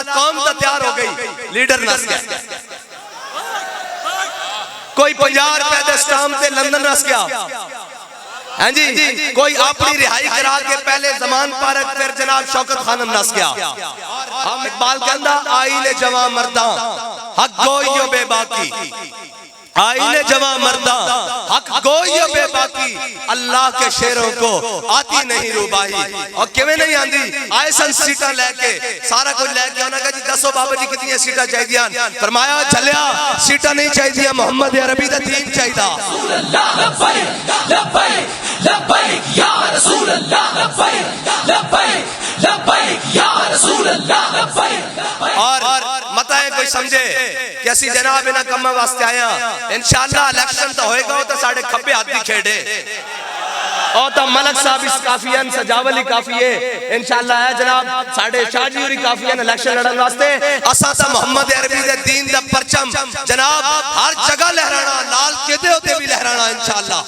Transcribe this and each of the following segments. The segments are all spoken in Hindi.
कौम तो तैयार हो गई, लीडर नस गया। कोई 50 रुपए के स्टाम्प से लंदन नस गया, हाँ जी। कोई अपनी रिहाई करा के पहले जमान पारक फिर जनाब शौकत खानम नस गया। हम इकबाल कहंदा आईने जवां मर्दा हक गोइयो बेबाकी, आईने जवां मर्दा हक गोइयो बेबाकी, अल्लाह के शेरों को आती नहीं रूबाही। और किवें नहीं आंदी, आए सन सीटा लेके सारा कुछ लेके, उन्होंने कहा जी दसो बाबा जी कितनी सीटा चाहिए, फरमाया झलिया सीटा नहीं चाहिए, मोहम्मद अरबी दा दीन चाहिए। और मता है कोई समझे कि असी जनाब इन्हां कम्मां वास्ते आया, इंशाअल्लाह इलेक्शन तो होएगा तो साडे खब्बे हाथ दी खेड़े और तो मलक साहब इस काफी है, सजावली काफी है, इंशाअल्लाह है जनाब साडे शाहजी होरी काफी है इलेक्शन लड़न वास्ते। असा तो मोहम्मद अरबी दे दीन दा परचम जनाब हर जगह लहराना, लाल किदे होते भी लहराना इंशाअल्लाह।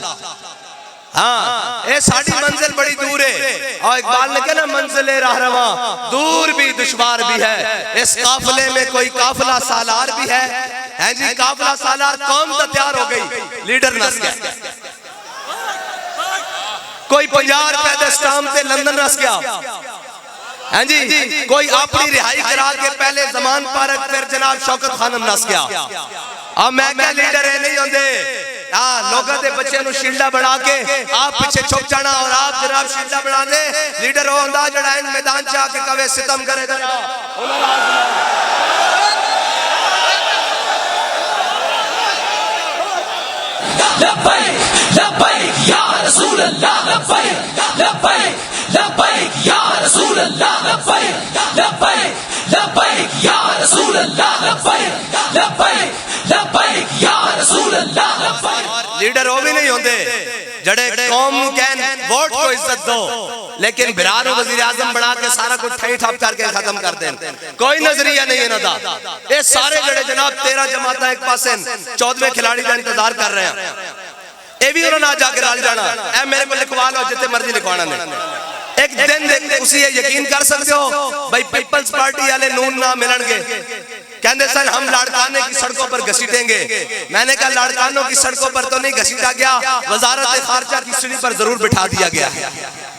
हाँ, ये साड़ी मंजिल बड़ी दूर है और इकबाल ने कहा ना मंजिल रहरवा दूर भी दुश्वार भी है, इस काफिले में कोई काफिला सालार भी है जी। काफिला सालार कौम तो तैयार हो गई, लीडर नस गया। कोई 50 रुपए के स्टाम्प से लंदन नस गया, हाँ जी। कोई अपनी रिहाई करा के पहले जमान पारक फिर जनाब शौकत खानम नस गया। अब मैं क्या लीडर है नहीं होंगे, लोगों के बच्चे नु शील्डा बना के आप पीछे छुप जाना और आप जनाब शील्डा बना दे, लीडर हो होंदा जड़ा इन मैदान च आके कवे सितम करे लब्बैक लब्बैक या रसूल अल्लाह, लब्बैक लब्बैक लब्बैक या रसूल अल्लाह, लब्बैक लब्बैक लब्बैक या रसूल अल्लाह, लब्बैक लब्बैक लब्बैक या रसूल अल्लाह। लीडर वो भी नहीं होंगे जड़े कौम कहन वोट को इज्जत दो, लेकिन बिरार वजीर आजम बना के सारा कुछ ठई ठप करके खत्म कर दें, कोई नजरिया नहीं है ना। ये सारे जड़े जनाब 13 जमाता एक पासे 14वें खिलाड़ी का इंतजार कर रहे हैं, ये भी उन्होंने जाके रल जाना। ए मेरे को लिखवा लो जितने मर्जी लिखवाना ने, एक दिन देख उसी यकीन कर सकते हो भाई पीपल्स पार्टी वाले नून ना मिलनगे, कहते सर हम लाड़काने की सड़कों पर घसीटेंगे। मैंने कहा लाड़कानों की सड़कों पर तो नहीं घसीटा गया, वजारत खारजा की सीढ़ी पर जरूर बिठा दिया गया है।